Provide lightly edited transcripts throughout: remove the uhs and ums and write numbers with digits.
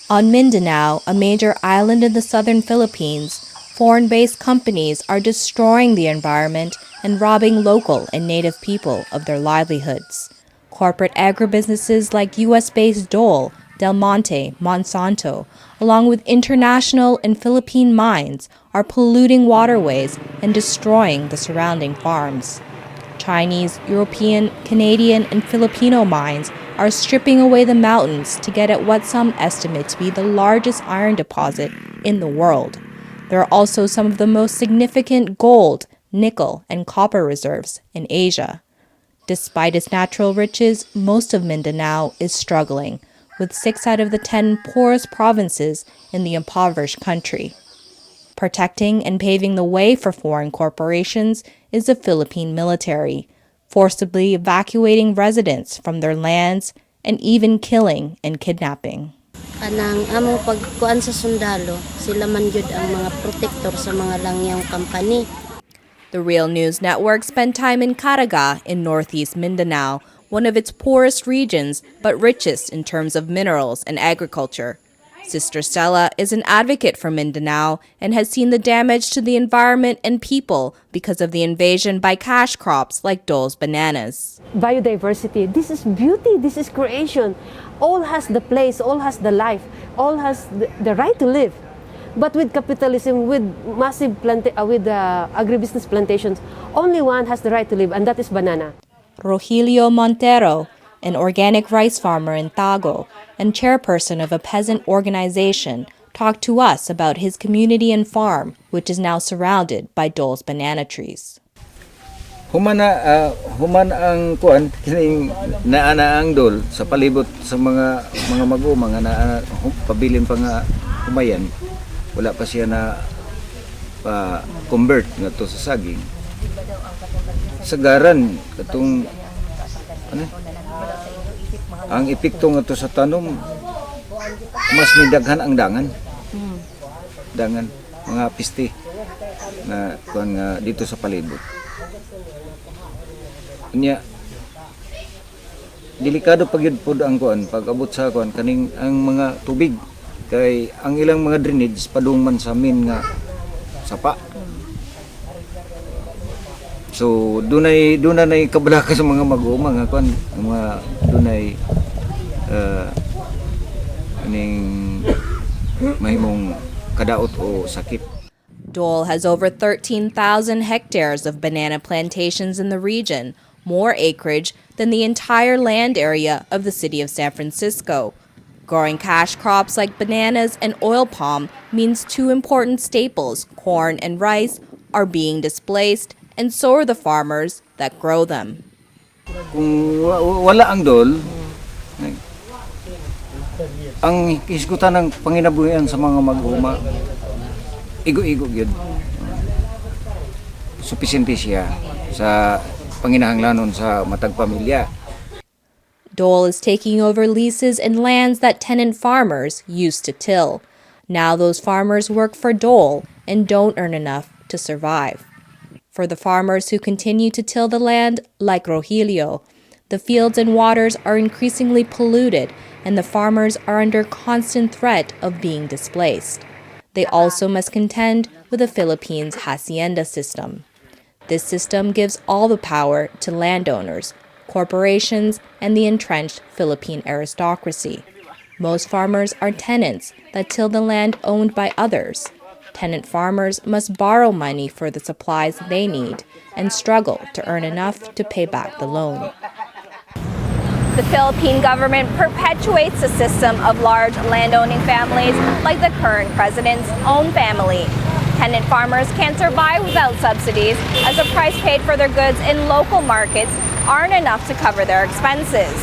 On Mindanao, a major island in the southern Philippines, foreign-based companies are destroying the environment and robbing local and native people of their livelihoods. Corporate agribusinesses like U.S.-based Dole, Del Monte, Monsanto, along with international and Philippine mines, are polluting waterways and destroying the surrounding farms. Chinese, European, Canadian, and Filipino mines are stripping away the mountains to get at what some estimate to be the largest iron deposit in the world. There are also some of the most significant gold, nickel, and copper reserves in Asia. Despite its natural riches, most of Mindanao is struggling, with 6 out of the 10 poorest provinces in the impoverished country. Protecting and paving the way for foreign corporations is the Philippine military, forcibly evacuating residents from their lands and even killing and kidnapping. Kanang among pagkuan sa sundalo, sila man gyud ang mga protector sa mga langyang company. The Real News Network spent time in Caraga in northeast Mindanao, one of its poorest regions but richest in terms of minerals and agriculture. Sister Stella is an advocate for Mindanao and has seen the damage to the environment and people because of the invasion by cash crops like Dole's bananas. Biodiversity, this is beauty, this is creation. All has the place, all has the life, all has the right to live. But with capitalism, with massive agribusiness plantations, only one has the right to live, and that is banana. Rogelio Montero, an organic rice farmer in Tago and chairperson of a peasant organization, talked to us about his community and farm, which is now surrounded by Dole's banana trees. Human ang kuan kining naana ang dol sa palibot sa mga mag-uma nga naa pabilin pa nga humayan, wala pa siya na convert nga to sa saging. Sagaran katong ang epekto nga to sa tanom mas midaghan ang dangan. Dangan mga piste na kuan nga dito sa palibot. Nya delikado pag yun pod ang kuan pag abot sa kuan kaning ang mga tubig kay ang ilang mga drainage padungman sa amin nga sapa. So dunay kabalaka sa mga mag-uma nga kuan mga dunay aning mahimong kadaot o sakit. Dole has over 13,000 hectares of banana plantations in the region, more acreage than the entire land area of the city of San Francisco. Growing cash crops like bananas and oil palm means 2 important staples, corn and rice, are being displaced, and so are the farmers that grow them. Kung wala ang dol, ang isgutan ng panginabuhian sa mga mag-uma, igo-igo yun. Supisente siya sa panginahanglanon sa matag pamilya. Dole is taking over leases and lands that tenant farmers used to till. Now those farmers work for Dole and don't earn enough to survive. For the farmers who continue to till the land, like Rogelio, the fields and waters are increasingly polluted and the farmers are under constant threat of being displaced. They also must contend with the Philippines' hacienda system. This system gives all the power to landowners, corporations, and the entrenched Philippine aristocracy. Most farmers are tenants that till the land owned by others. Tenant farmers must borrow money for the supplies they need and struggle to earn enough to pay back the loan. The Philippine government perpetuates a system of large landowning families like the current president's own family. Tenant farmers can't survive without subsidies as the price paid for their goods in local markets aren't enough to cover their expenses.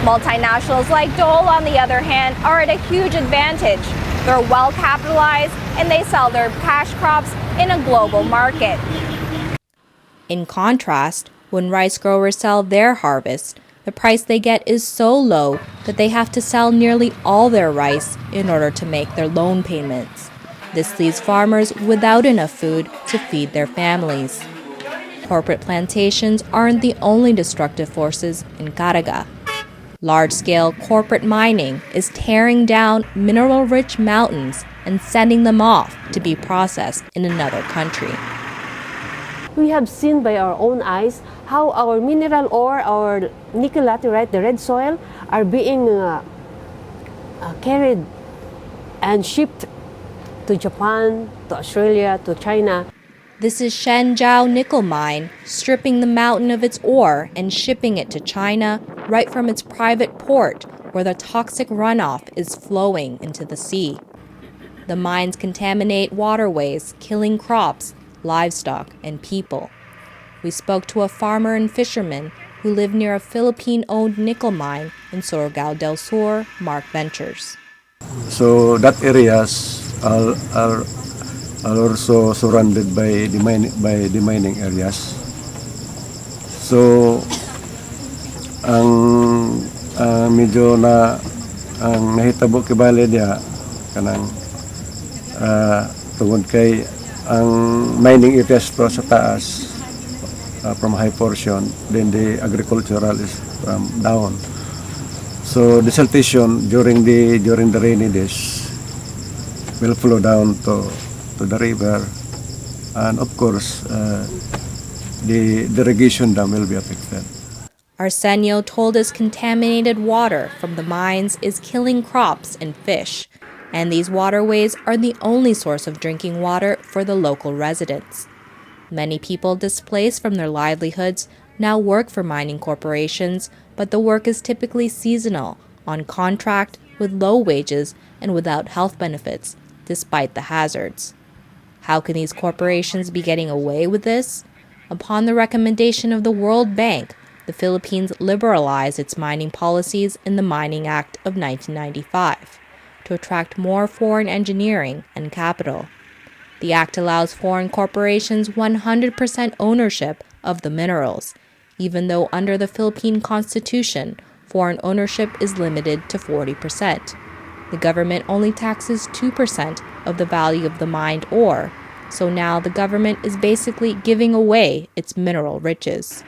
Multinationals like Dole, on the other hand, are at a huge advantage. They're well capitalized and they sell their cash crops in a global market. In contrast, when rice growers sell their harvest, the price they get is so low that they have to sell nearly all their rice in order to make their loan payments. This leaves farmers without enough food to feed their families. Corporate plantations aren't the only destructive forces in Caraga. Large-scale corporate mining is tearing down mineral-rich mountains and sending them off to be processed in another country. We have seen by our own eyes how our mineral ore, our nickel laterite, the red soil, are being carried and shipped to Japan, to Australia, to China. This is Shenzhou nickel mine, stripping the mountain of its ore and shipping it to China right from its private port, where the toxic runoff is flowing into the sea. The mines contaminate waterways, killing crops, livestock, and people. We spoke to a farmer and fisherman who live near a Philippine-owned nickel mine in Surigao del Sur, Mark Ventures. So that areas are also surrounded by the mining areas. So ang medyo na ang nahitabo kibali dia kanang tungod kay ang mining areas to sa taas from high portion, then the agricultural is from down. So the siltation during the rainy days will flow down to the river, and of course the irrigation dam will be affected. Arsenio told us contaminated water from the mines is killing crops and fish, and these waterways are the only source of drinking water for the local residents. Many people displaced from their livelihoods now work for mining corporations, but the work is typically seasonal, on contract, with low wages, and without health benefits, despite the hazards. How can these corporations be getting away with this? Upon the recommendation of the World Bank, the Philippines liberalized its mining policies in the Mining Act of 1995 to attract more foreign engineering and capital. The act allows foreign corporations 100% ownership of the minerals, even though under the Philippine Constitution, foreign ownership is limited to 40%. The government only taxes 2% of the value of the mined ore, so now the government is basically giving away its mineral riches.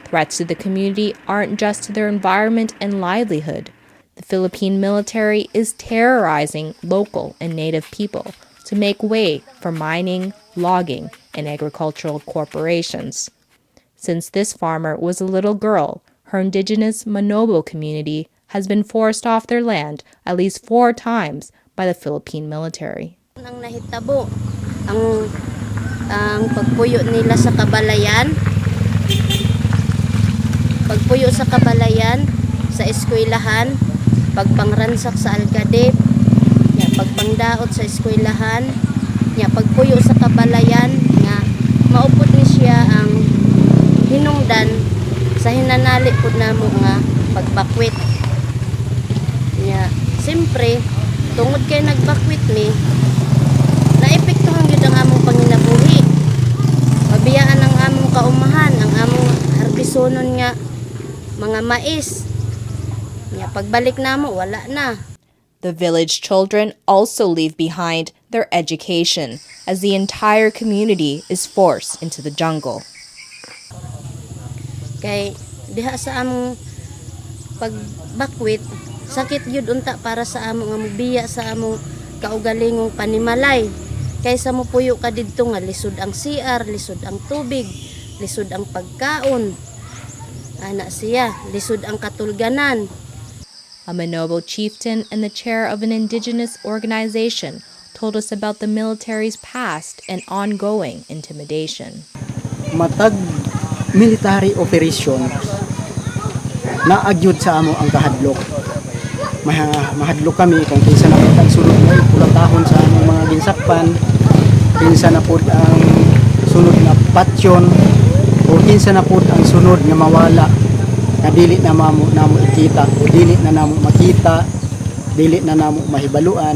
Threats to the community aren't just to their environment and livelihood. The Philippine military is terrorizing local and native people to make way for mining, logging, and agricultural corporations. Since this farmer was a little girl, her indigenous Manobo community has been forced off their land at least 4 times by the Philippine military. Ang nahitabo, ang pagpuyo nila sa kabalayan, sa eskwelahan, pagpangransak sa alkadep, pagpangdaot sa eskwelahan, pagpuyo sa kabalayan, nga maupod ni siya ang hinungdan sa hinanali po namo nga pagbakwit. Siyempre, tungod kay nagbakwit ni, naepektuhan yun ang among panginabuhi. Mabiyaan ang among kaumahan, ang among harbisonon nga mga mais. Pagbalik namo, wala na. The village children also leave behind their education as the entire community is forced into the jungle. Kay diha sa among pagbakwit, sakit yun unta para sa among biya sa among kaugalingong panimalay. Kaysa mo puyo ka didto nga lisod ang CR, lisod ang tubig, lisod ang pagkaon. Ana siya, lisod ang katulganan. A Manobo chieftain and the chair of an indigenous organization told us about the military's past and ongoing intimidation. Matag military operation naagyod sa amo ang kahadlok. Mahadlok kami kung kinsa na po ang sunod na pulatahon sa among mga ginsakpan, kinsa na po ang sunod na patyon, o kinsa na po ang sunod nga mawala na dili na namo ikita o dili na namo makita, dili na namo mahibaluan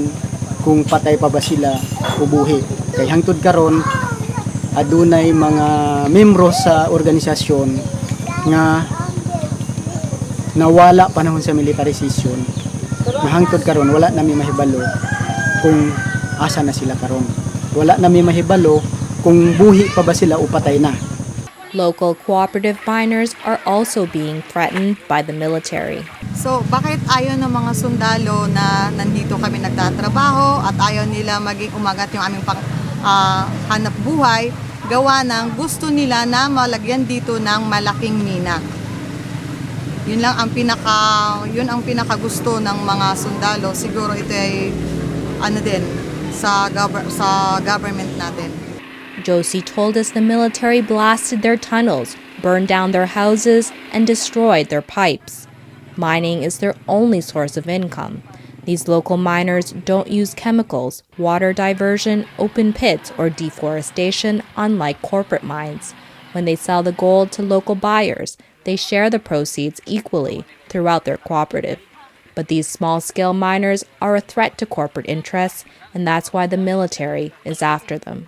kung patay pa ba sila o buhi. Kay hangtod karon adunay mga membro sa organisasyon nga nawala panahon sa militarisasyon. Hangtod karon wala nami mahibalo kung asa na sila karon. Wala nami mahibalo kung buhi pa ba sila o patay na. Local cooperative miners are also being threatened by the military. So, bakit ayaw ng mga sundalo na nandito kami nagtatrabaho at ayaw nila maging umagat yung aming hanap buhay, gawa ng gusto nila na malagyan dito ng malaking mina. Yun ang pinaka gusto ng mga sundalo. Siguro ito ay sa government natin. Josie told us the military blasted their tunnels, burned down their houses, and destroyed their pipes. Mining is their only source of income. These local miners don't use chemicals, water diversion, open pits, or deforestation, unlike corporate mines. When they sell the gold to local buyers, they share the proceeds equally throughout their cooperative. But these small-scale miners are a threat to corporate interests, and that's why the military is after them.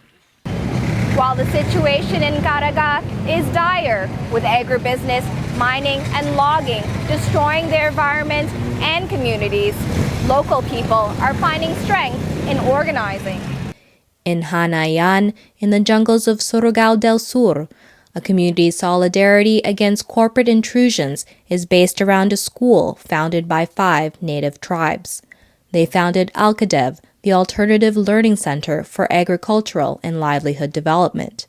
While the situation in Caraga is dire, with agribusiness, mining, and logging destroying their environment and communities, local people are finding strength in organizing. In Hanayan, in the jungles of Surigao del Sur, a community solidarity against corporate intrusions is based around a school founded by 5 native tribes. They founded Alcadev, the Alternative Learning Center for Agricultural and Livelihood Development.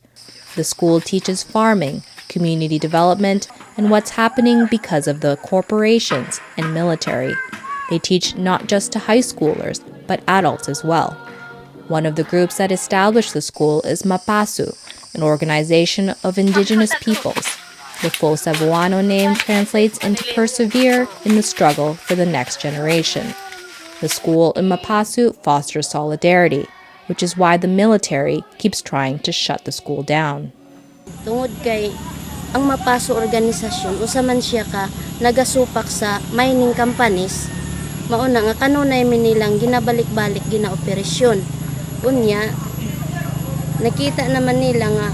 The school teaches farming, community development, and what's happening because of the corporations and military. They teach not just to high schoolers, but adults as well. One of the groups that established the school is Mapasu, an organization of indigenous peoples. The full Cebuano name translates into persevere in the struggle for the next generation. The school in Mapasu fosters solidarity, which is why the military keeps trying to shut the school down. Tungod kay ang Mapaso organisasyon usa man siya ka nagasupak sa mining companies, mauna nga kanunay nilang ginabalik-balik ginaoperasyon. Unya nakita naman nila nga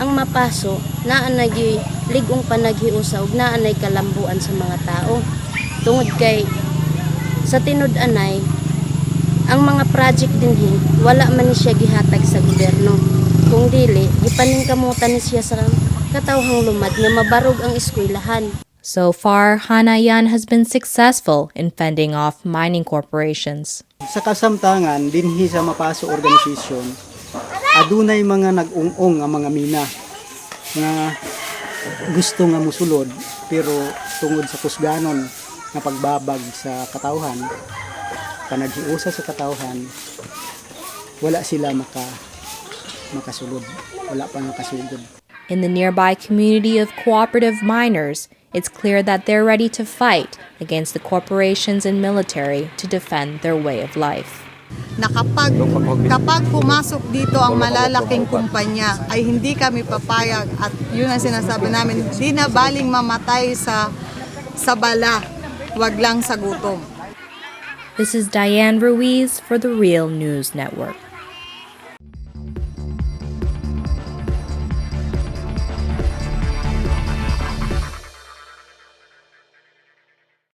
ang Mapaso naa nagi ligong panaghiusa ug naa nay kalambuan sa mga tao. Tungod kay sa tinud-anay ang mga project dinhi wala man ni siya gihatag sa gobyerno. Kung dili gipaningkamutan ni siya sa katawhang lumad nga mabarog ang eskwelahan. So far, Hanayan has been successful in fending off mining corporations. Sa kasamtangan dinhi sa Mapaso organisasyon, adunay mga nag-ung-ung nga mga mina nga gusto nga musulod pero tungod sa kusganon nga pagbabag sa katawhan, panaghiusa sa katawhan, wala sila makasulod, wala pa nakasugod. In the nearby community of cooperative miners, it's clear that they're ready to fight against the corporations and military to defend their way of life. Na kapag pumasok dito ang malalaking kumpanya ay hindi kami papayag at yun ang sinasabi namin, di na baling mamatay sa bala, wag lang sa gutom. This is Diane Ruiz for the Real News Network.